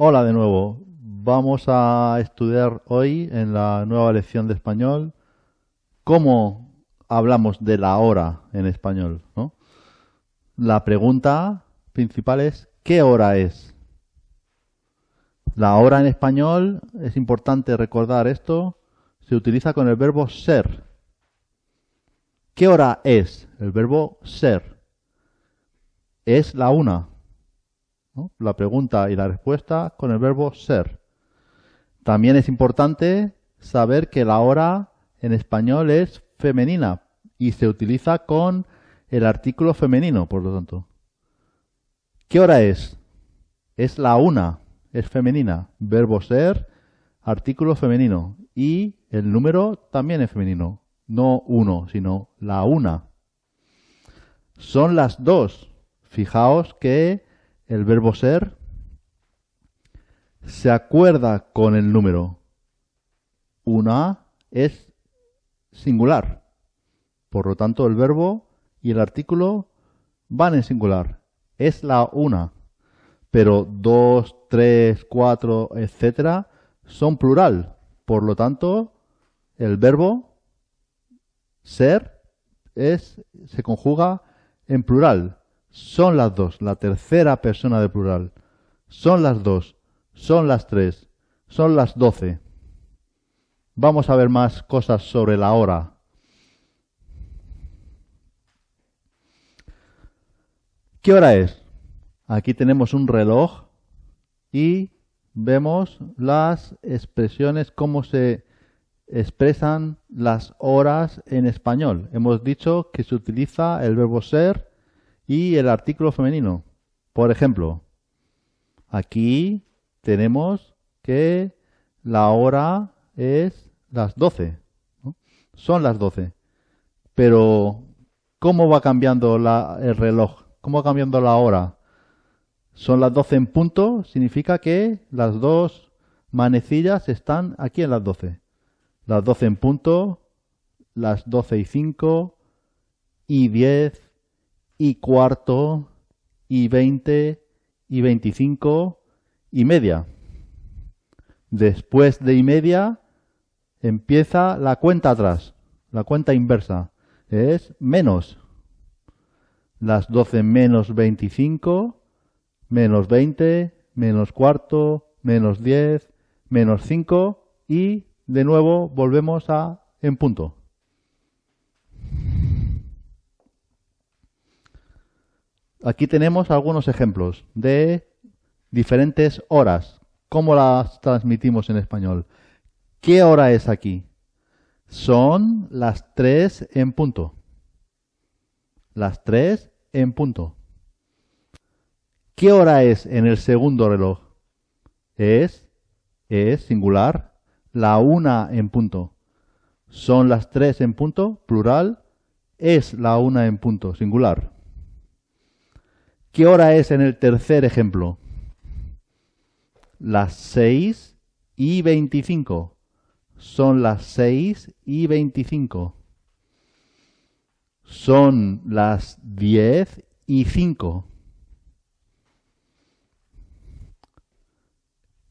Hola de nuevo. Vamos a estudiar hoy en la nueva lección de español cómo hablamos de la hora en español, ¿no? La pregunta principal es ¿qué hora es? La hora en español, es importante recordar esto, se utiliza con el verbo ser. ¿Qué hora es? El verbo ser. Es la una, ¿no? La pregunta y la respuesta con el verbo ser. También es importante saber que la hora en español es femenina y se utiliza con el artículo femenino, por lo tanto. ¿Qué hora es? Es la una, es femenina. Verbo ser, artículo femenino. Y el número también es femenino. No uno, sino la una. Son las dos. Fijaos que el verbo ser se acuerda con el número. Una es singular. Por lo tanto, el verbo y el artículo van en singular. Es la una. Pero dos, tres, cuatro, etcétera, son plural. Por lo tanto, el verbo ser se conjuga en plural. Son las dos, la tercera persona del plural. Son las dos, son las tres, son las 12. Vamos a ver más cosas sobre la hora. ¿Qué hora es? Aquí tenemos un reloj y vemos las expresiones, cómo se expresan las horas en español. Hemos dicho que se utiliza el verbo ser y el artículo femenino. Por ejemplo, aquí tenemos que la hora es las 12, ¿no? Son las 12. Pero, ¿cómo va cambiando el reloj? ¿Cómo va cambiando la hora? Son las 12 en punto, significa que las dos manecillas están aquí en las 12. Las 12 en punto, las 12 y 5, y 10, y cuarto, y 20, y 25, y media. Después de y media empieza la cuenta atrás, la cuenta inversa. Es menos. Las 12 menos 25, menos 20, menos cuarto, menos 10, menos 5 y de nuevo volvemos a en punto. Aquí tenemos algunos ejemplos de diferentes horas. ¿Cómo las transmitimos en español? ¿Qué hora es aquí? Son las 3 en punto. Las 3 en punto. ¿Qué hora es en el segundo reloj? Es singular, la una en punto. Son las 3 en punto, plural, es la una en punto, singular. ¿Qué hora es en el tercer ejemplo? Las 6 y 25. Son las 6 y 25. Son las 10 y 5.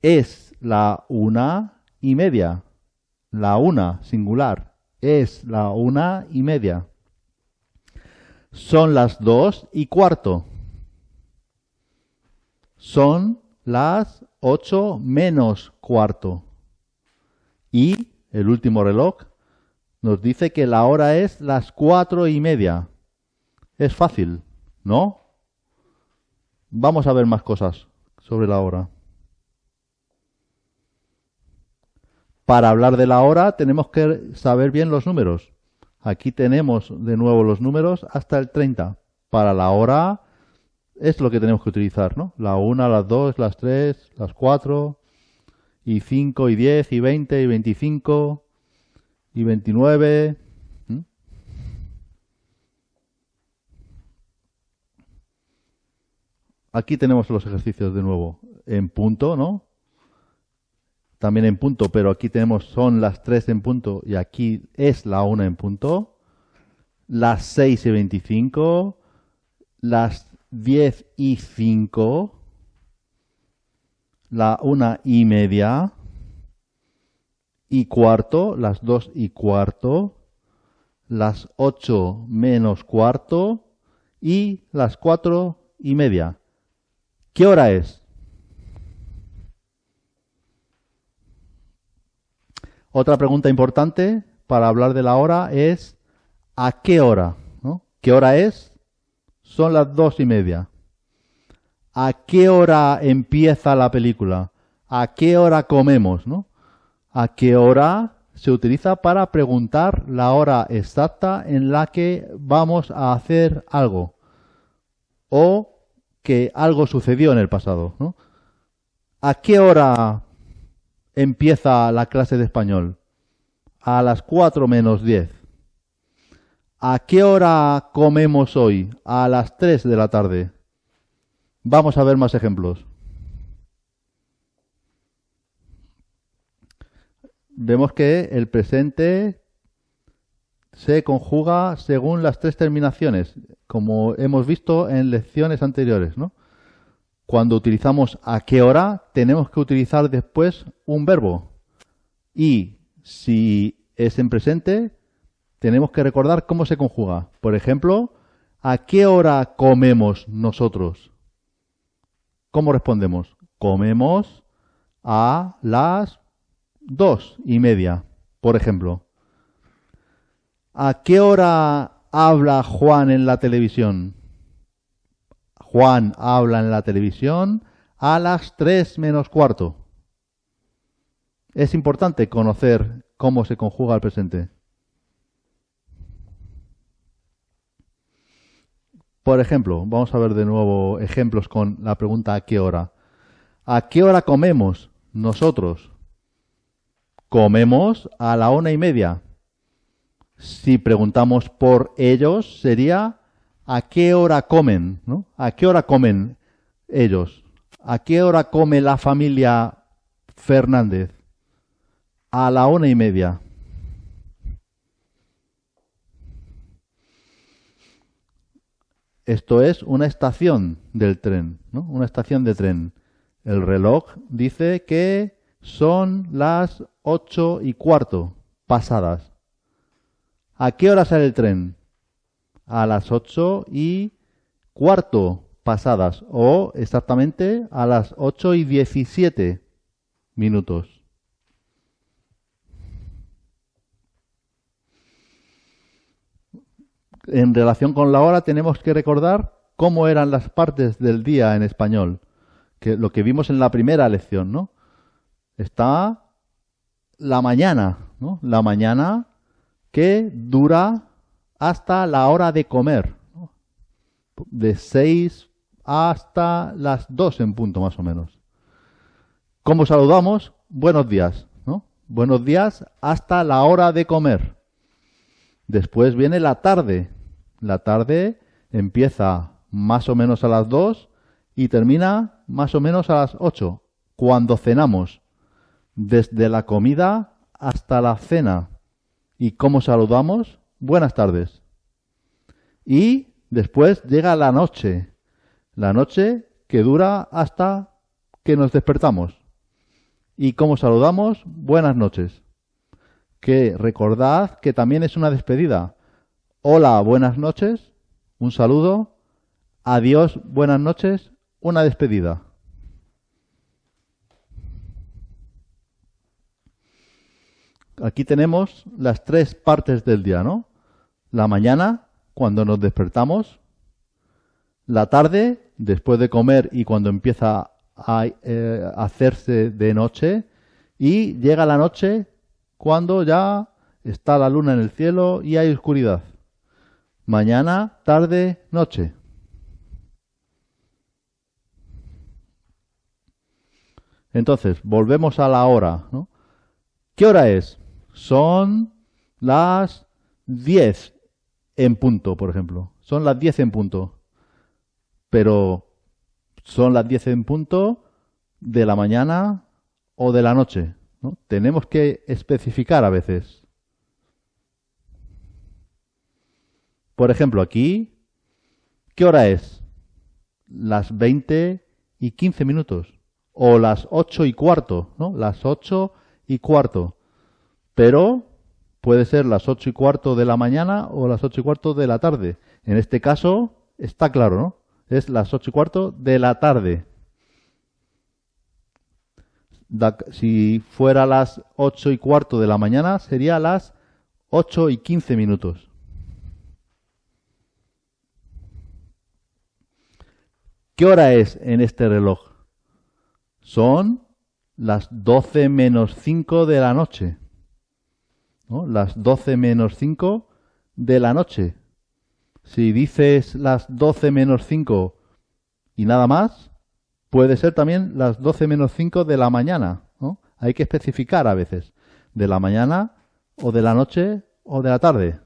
Es la una y media. La una, singular. Es la una y media. Son las 2 y cuarto. Son las 8 menos cuarto. Y el último reloj nos dice que la hora es las 4 y media. Es fácil, ¿no? Vamos a ver más cosas sobre la hora. Para hablar de la hora tenemos que saber bien los números. Aquí tenemos de nuevo los números hasta el 30. Para la hora es lo que tenemos que utilizar, ¿no? La 1, las 2, las 3, las 4, y 5, y 10, y 20, y 25, y 29. Aquí tenemos los ejercicios de nuevo. En punto, ¿no? También en punto, pero aquí tenemos son las 3 en punto y aquí es la 1 en punto. Las 6 y 25, las 10 y 5, la 1:30 y cuarto, las 2:15, las 8 menos cuarto y las 4:30. ¿Qué hora es? Otra pregunta importante para hablar de la hora es ¿a qué hora? ¿No? ¿Qué hora es? Son las 2:30. ¿A qué hora empieza la película? ¿A qué hora comemos? ¿No? ¿A qué hora se utiliza para preguntar la hora exacta en la que vamos a hacer algo? O que algo sucedió en el pasado, ¿no? ¿A qué hora empieza la clase de español? A las 4:10. ¿A qué hora comemos hoy? A las 3 de la tarde. Vamos a ver más ejemplos. Vemos que el presente se conjuga según las tres terminaciones, como hemos visto en lecciones anteriores, ¿no? Cuando utilizamos a qué hora, tenemos que utilizar después un verbo. Y si es en presente, tenemos que recordar cómo se conjuga. Por ejemplo, ¿a qué hora comemos nosotros? ¿Cómo respondemos? Comemos a las 2:30, por ejemplo. ¿A qué hora habla Juan en la televisión? Juan habla en la televisión a las 3 menos cuarto. Es importante conocer cómo se conjuga el presente. Por ejemplo, vamos a ver de nuevo ejemplos con la pregunta ¿a qué hora? ¿A qué hora comemos nosotros? Comemos a la 1:30. Si preguntamos por ellos, sería ¿a qué hora comen? ¿No? ¿A qué hora comen ellos? ¿A qué hora come la familia Fernández? A la 1:30. Esto es una estación del tren, ¿no? Una estación de tren. El reloj dice que son las 8:15 pasadas. ¿A qué hora sale el tren? A las 8:15 pasadas o exactamente a las 8:17. En relación con la hora tenemos que recordar cómo eran las partes del día en español, que lo que vimos en la primera lección, ¿no? Está la mañana, ¿no? La mañana que dura hasta la hora de comer, ¿no? De 6 hasta las 2 en punto más o menos. ¿Cómo saludamos? Buenos días, ¿no? Buenos días hasta la hora de comer. Después viene la tarde. La tarde empieza más o menos a las 2 y termina más o menos a las 8, cuando cenamos. Desde la comida hasta la cena. ¿Y cómo saludamos? Buenas tardes. Y después llega la noche. La noche que dura hasta que nos despertamos. ¿Y cómo saludamos? Buenas noches. Que recordad que también es una despedida. Hola, buenas noches, un saludo. Adiós, buenas noches, una despedida. Aquí tenemos las tres partes del día, ¿no? La mañana, cuando nos despertamos. La tarde, después de comer y cuando empieza a hacerse de noche. Y llega la noche cuando ya está la luna en el cielo y hay oscuridad. Mañana, tarde, noche. Entonces, volvemos a la hora, ¿no? ¿Qué hora es? Son las 10 en punto, por ejemplo. Son las 10 en punto. Pero son las 10 en punto de la mañana o de la noche, ¿no? Tenemos que especificar a veces. Por ejemplo, aquí, ¿qué hora es? Las 20:15. o las 8:15, ¿no? Las 8:15. Pero puede ser las 8:15 de la mañana o las 8:15 de la tarde. En este caso está claro, ¿no? Es las 8:15 de la tarde. Si fuera las 8:15 de la mañana, sería las 8:15. ¿Qué hora es en este reloj? Son las 12 menos 5 de la noche, ¿no? Las 12 menos 5 de la noche. Si dices las 12 menos 5 y nada más, puede ser también las 12 menos 5 de la mañana, ¿no? Hay que especificar a veces, de la mañana o de la noche o de la tarde.